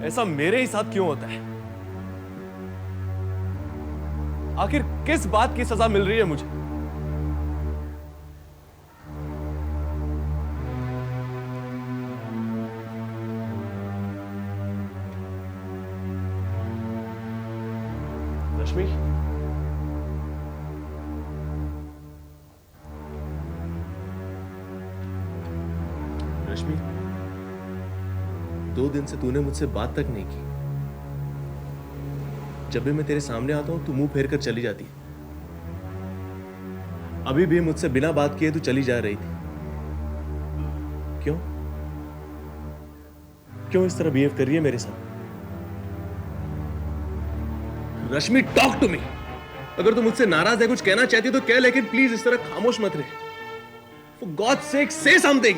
ऐसा मेरे ही साथ क्यों होता है? आखिर किस बात की सजा मिल रही है मुझे? रश्मि, रश्मि, 2 दिन से तूने मुझसे बात तक नहीं की। जब भी मैं तेरे सामने आता हूं तू मुंह फेर कर चली जाती है। अभी भी मुझसे बिना बात किए तू चली जा रही थी। क्यों? क्यों इस तरह बिहेव कर रही है मेरे साथ? रश्मि, टॉक टू मी। अगर तू मुझसे नाराज है, कुछ कहना चाहती है तो कह, लेकिन प्लीज इस तरह खामोश मत रहे। For God's sake, say something.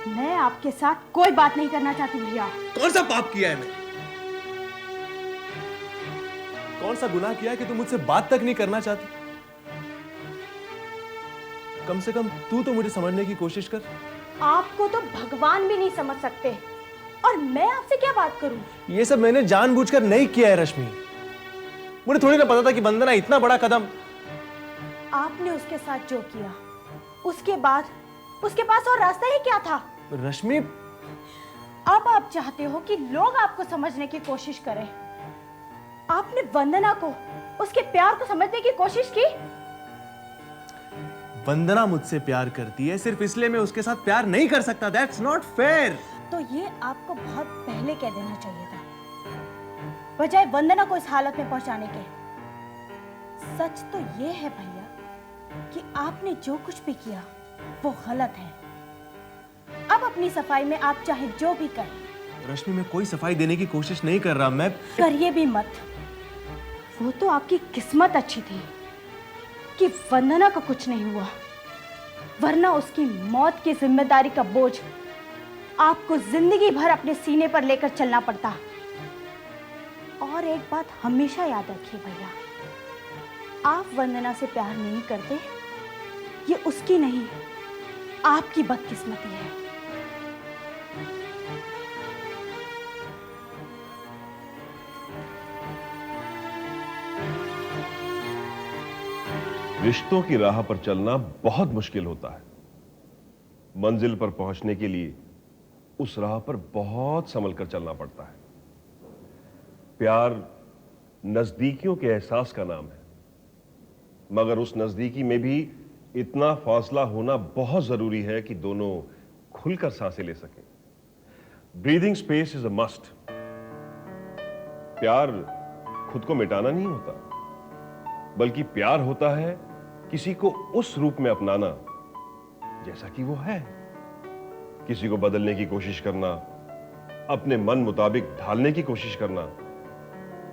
मैं आपके साथ कोई बात नहीं करना चाहती भैया। कौन सा पाप किया है मैंने? कौन सा गुनाह किया है कि तू मुझसे बात तक नहीं करना चाहती? कम से कम तू तो मुझे समझने की कोशिश कर। आपको तो भगवान भी नहीं समझ सकते, और मैं आपसे क्या बात करूं? ये सब मैंने जानबूझकर नहीं किया है रश्मि। मुझे थोड़ी ना पता था कि वंदना इतना बड़ा कदम। आपने उसके साथ जो किया, उसके बाद उसके पास और रास्ता ही क्या था? रश्मि, अब आप चाहते हो कि लोग आपको समझने की कोशिश करें। आपने वंदना को, उसके प्यार को समझने की कोशिश की। वंदना मुझसे प्यार करती है, सिर्फ इसलिए मैं उसके साथ प्यार नहीं कर सकता। That's not fair. तो ये आपको बहुत पहले कह देना चाहिए था, बजाय वंदना को इस हालत में पहुंचाने के। सच तो ये है भैया कि आपने जो कुछ भी किया वो गलत है। अब अपनी सफाई में आप चाहे जो भी करें। रश्मि, मैं कोई सफाई देने की कोशिश नहीं कर रहा। मैं करिए भी मत। वो तो आपकी किस्मत अच्छी थी कि वंदना को कुछ नहीं हुआ, वरना उसकी मौत की जिम्मेदारी का बोझ आपको जिंदगी भर अपने सीने पर लेकर चलना पड़ता। और एक बात हमेशा याद रखिए भैया, आप वंदना से प्यार नहीं करते, ये उसकी नहीं, आपकी बदकिस्मती है। रिश्तों की राह पर चलना बहुत मुश्किल होता है। मंजिल पर पहुंचने के लिए उस राह पर बहुत संभल कर चलना पड़ता है। प्यार नजदीकियों के एहसास का नाम है, मगर उस नजदीकी में भी इतना फासला होना बहुत जरूरी है कि दोनों खुलकर सांसें ले सकें। Breathing space is a must. प्यार खुद को मिटाना नहीं होता, बल्कि प्यार होता है किसी को उस रूप में अपनाना जैसा कि वो है। किसी को बदलने की कोशिश करना, अपने मन मुताबिक ढालने की कोशिश करना,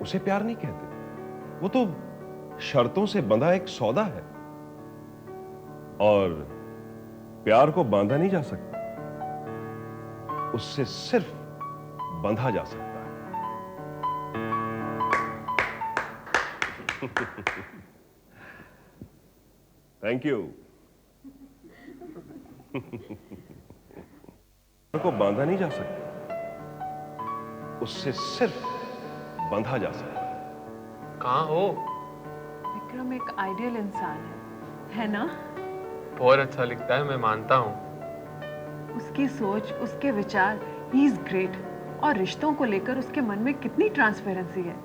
उसे प्यार नहीं कहते। वो तो शर्तों से बंधा एक सौदा है, और प्यार को बांधा नहीं जा सकता, उससे सिर्फ बंधा जा सकता है। Thank you. को बांधा नहीं जा सकता, उससे सिर्फ बंधा जा सकता है। कहाँ हो? विक्रम एक आइडियल इंसान है ना? बहुत अच्छा लिखता है, मैं मानता हूँ। उसकी सोच, उसके विचार, ही इज ग्रेट। और रिश्तों को लेकर उसके मन में कितनी ट्रांसपेरेंसी है।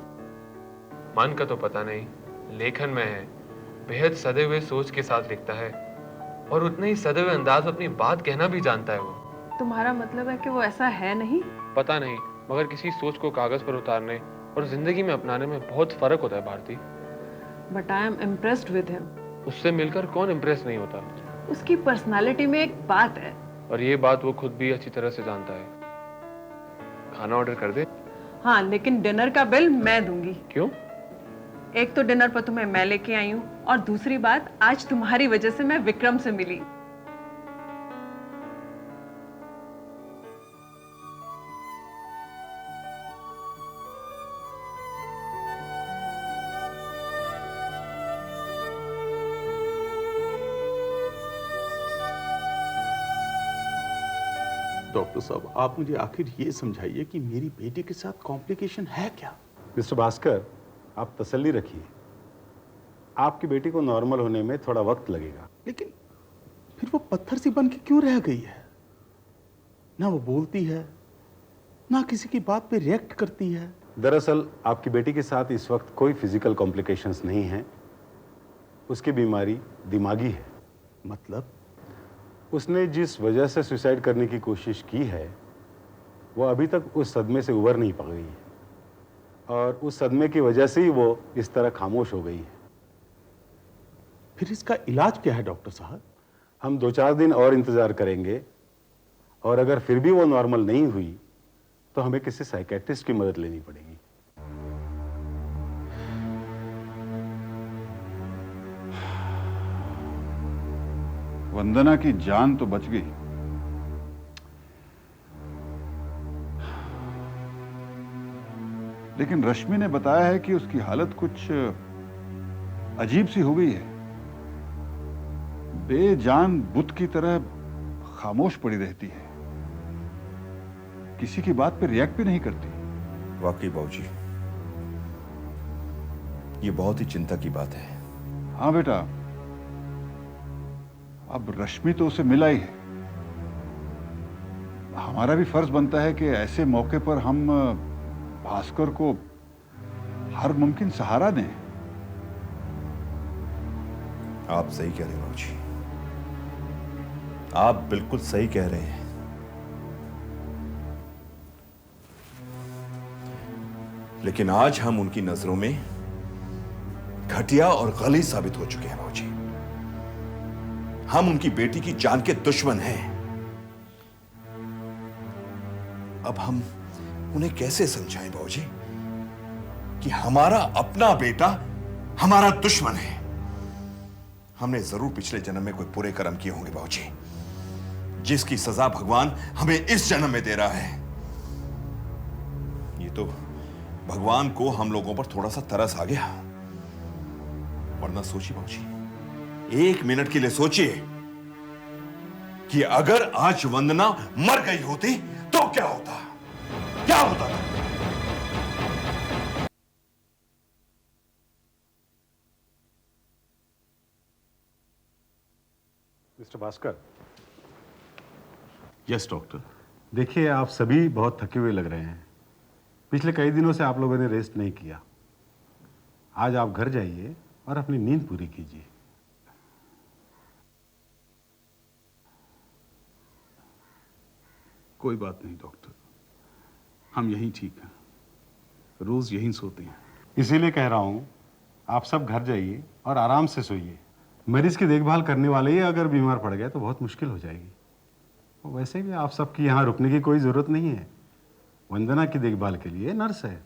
मन का तो पता नहीं, लेखन में है। बेहद सदे हुए सोच के साथ लिखता है, और उतने ही सदे हुए अंदाज में अपनी बात कहना भी जानता है वो। तुम्हारा मतलब है कि वो ऐसा है नहीं? पता नहीं, मगर किसी सोच को कागज पर उतारने और जिंदगी में अपनाने में बहुत फर्क होता है Bharti. But I am impressed with him. उससे मिलकर कौन इम्प्रेस नहीं होता। उसकी पर्सनालिटी में एक बात है, और ये बात वो खुद भी अच्छी तरह से जानता है। खाना ऑर्डर कर दे? हाँ, लेकिन डिनर का बिल मैं दूंगी। क्यों? एक तो डिनर पर तुम्हें मैं लेके आई हूँ, और दूसरी बात, आज तुम्हारी वजह से मैं विक्रम से मिली। डॉक्टर साहब, आप मुझे आखिर ये समझाइए कि मेरी बेटी के साथ कॉम्प्लिकेशन है क्या? मिस्टर भास्कर, आप तसल्ली रखिए, आपकी बेटी को नॉर्मल होने में थोड़ा वक्त लगेगा। लेकिन फिर वो पत्थर सी बन के क्यों रह गई है? ना वो बोलती है, ना किसी की बात पे रिएक्ट करती है। दरअसल आपकी बेटी के साथ इस वक्त कोई फिजिकल कॉम्प्लिकेशंस नहीं है, उसकी बीमारी दिमागी है। मतलब? उसने जिस वजह से सुसाइड करने की कोशिश की है वो अभी तक उस सदमे से उबर नहीं पा गई है, और उस सदमे की वजह से ही वो इस तरह खामोश हो गई है। फिर इसका इलाज क्या है डॉक्टर साहब? हम 2-4 दिन और इंतजार करेंगे, और अगर फिर भी वो नॉर्मल नहीं हुई तो हमें किसी साइकेट्रिस्ट की मदद लेनी पड़ेगी। वंदना की जान तो बच गई, लेकिन रश्मि ने बताया है कि उसकी हालत कुछ अजीब सी हो गई है। बेजान बुत की तरह खामोश पड़ी रहती है, किसी की बात पे रिएक्ट भी नहीं करती। वाकई बाबूजी, ये बहुत ही चिंता की बात है। हाँ बेटा, अब रश्मि तो उसे मिला ही है, हमारा भी फर्ज बनता है कि ऐसे मौके पर हम भास्कर को हर मुमकिन सहारा दें। आप सही कह रहे हैं बाबूजी, आप बिल्कुल सही कह रहे हैं। लेकिन आज हम उनकी नजरों में घटिया और गलीज साबित हो चुके हैं बाबूजी। हम उनकी बेटी की जान के दुश्मन हैं। अब हम उन्हें कैसे समझाएं बाबूजी कि हमारा अपना बेटा हमारा दुश्मन है। हमने जरूर पिछले जन्म में कोई बुरे कर्म किए होंगे बाबूजी, जिसकी सजा भगवान हमें इस जन्म में दे रहा है। ये तो भगवान को हम लोगों पर थोड़ा सा तरस आ गया, वरना सोचिए बाबूजी, 1 मिनट के लिए सोचिए कि अगर आज वंदना मर गई होती तो क्या होता, क्या होता था? मिस्टर भास्कर। Yes doctor. देखिए, आप सभी बहुत थके हुए लग रहे हैं। पिछले कई दिनों से आप लोगों ने रेस्ट नहीं किया। आज आप घर जाइए और अपनी नींद पूरी कीजिए। कोई बात नहीं डॉक्टर, हम यहीं ठीक हैं, रोज यहीं सोते हैं। इसीलिए कह रहा हूं, आप सब घर जाइए और आराम से सोइए। मरीज की देखभाल करने वाले ही अगर बीमार पड़ गए तो बहुत मुश्किल हो जाएगी। वैसे भी आप सबकी यहाँ रुकने की कोई जरूरत नहीं है। वंदना की देखभाल के लिए नर्स है।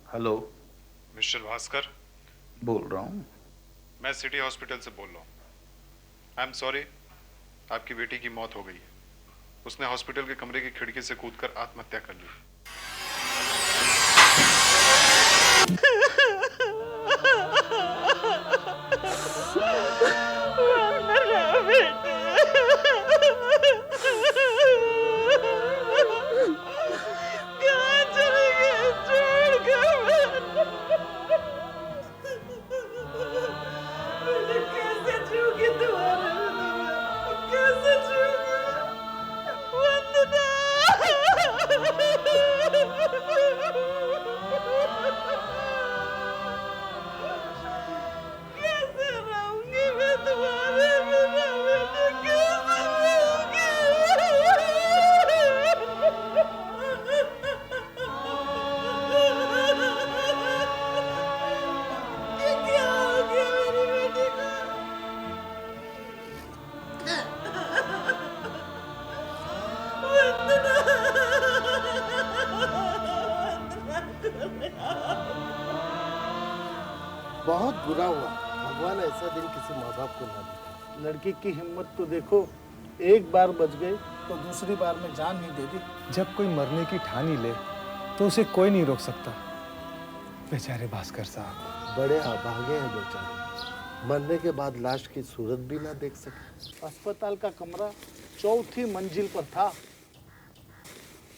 हेलो, मिस्टर भास्कर बोल रहा हूँ। मैं सिटी हॉस्पिटल से बोल रहा हूँ। आई एम सॉरी, आपकी बेटी की मौत हो गई है। उसने हॉस्पिटल के कमरे की खिड़की से कूदकर आत्महत्या कर ली। कहाँ चले गए छोड़ कर? मैंने कैसे छूगी तुम्हारे बिना? कैसे छूगी? वंदना! कैसे रहूंगी मैं तुम्हारे बिना? मैंने कैसे रहूंगी? क्या हो गया मेरी बेटी को? बहुत बुरा हुआ, भगवान ऐसा दिन किसी माँ बाप को ना दिखा। लड़की की हिम्मत तो देखो, एक बार बच गई तो दूसरी बार में जान नहीं दे दी। जब कोई मरने की ठानी ले तो उसे कोई नहीं रोक सकता। बेचारे भास्कर साहब बड़े अभागे हैं बेचारे, मरने के बाद लाश की सूरत भी ना देख सके। अस्पताल का कमरा 4थी मंजिल पर था,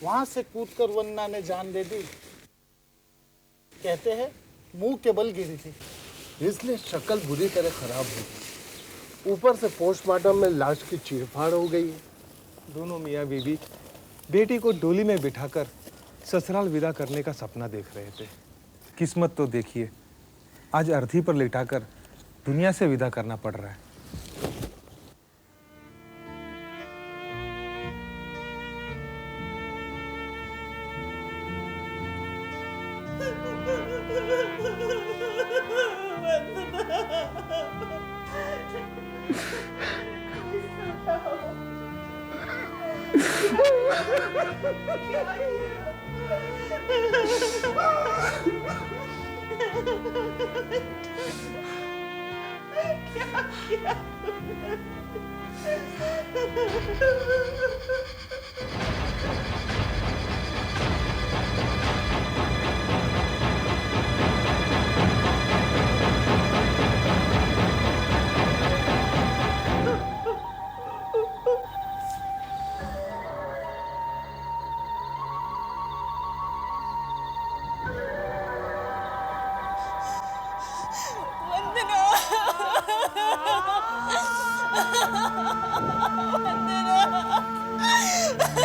वहां से कूदकर वन्ना ने जान दे दी। कहते हैं मुंह के बल गिरी थी, इसलिए शक्ल बुरी तरह खराब हो गई। ऊपर से पोस्टमार्टम में लाश की चीरफाड़ हो गई है। दोनों मियाँ बीवी बेटी को डोली में बिठाकर ससुराल विदा करने का सपना देख रहे थे। किस्मत तो देखिए, आज अर्थी पर लिटाकर दुनिया से विदा करना पड़ रहा है। क्या किया?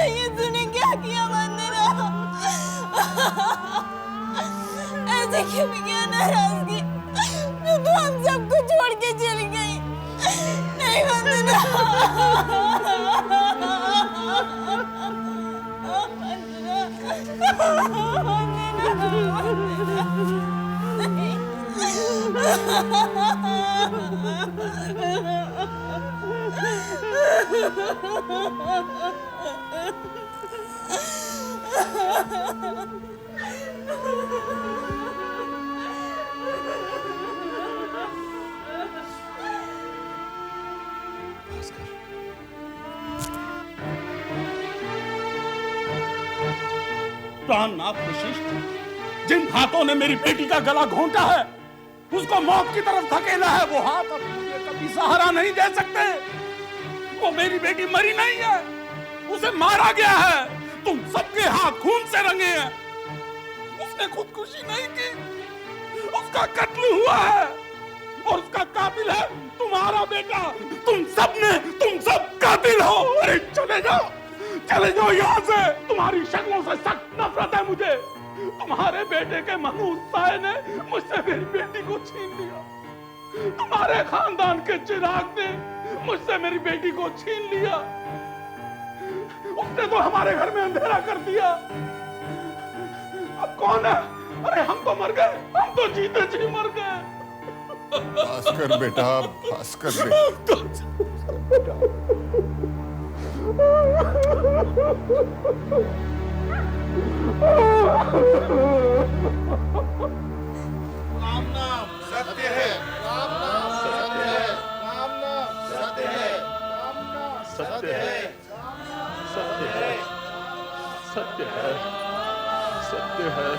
ये तूने क्या किया वंदना? ऐसे क्यों किया नाराजगी? तू हम सबको छोड़ के चली गई। नहीं वंदना, प्राणनाथ विशिष्ट, जिन हाथों ने मेरी बेटी का गला घोंटा है, उसको मौत की तरफ धकेला है, वो हाथ अब मुझे कभी सहारा नहीं दे सकते। वो मेरी बेटी मरी नहीं है, उसे मारा गया है। तुम सबके हाथ खून से रंगे हैं। उसने खुदकुशी नहीं की, उसका कत्ल हुआ है और उसका कातिल है तुम्हारा बेटा। तुम सब कातिल हो। अरे चले जाओ यहाँ से। तुम्हारी शक्लों से सख्त नफरत है मुझे। तुम्हारे बेटे के मनहूस साये ने मुझसे मेरी बेटी को छीन लिया। तुम्हारे खानदान के चिराग ने मुझसे मेरी बेटी को छीन लिया। उसने तो हमारे घर में अंधेरा कर दिया। अब कौन है? अरे हम तो मर गए, हम तो जीते जी मर गए। भास्कर बेटा, भास्कर बेटा। राम नाम सत्य है, राम नाम सत्य है, राम नाम सत्य है, राम नाम सत्य है, सत्य है, सत्य है, सत्य है।